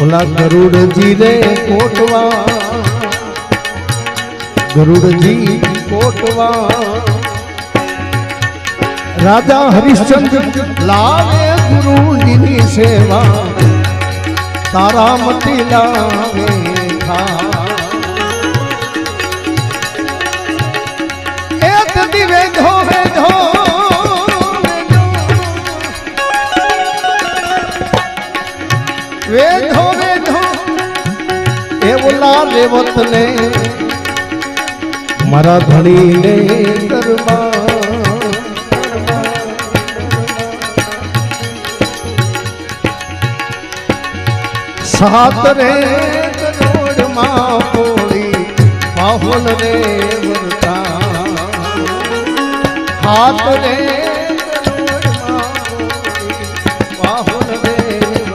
ઓલા ગરુડજી રે કોટવા, ગરુડજી કોટવા, રાજા હરિશ્ચંદ્ર લાવે ગુરુજીની સેવા, તારામતી લાવે એ તદી વેધો વેધો વેધો વેધો એ ઓલા રેવત ને મારા ધણી ને દરબાર સાત રે કરોડ માં પોળી પાહોલ રે વરતા હાથ રે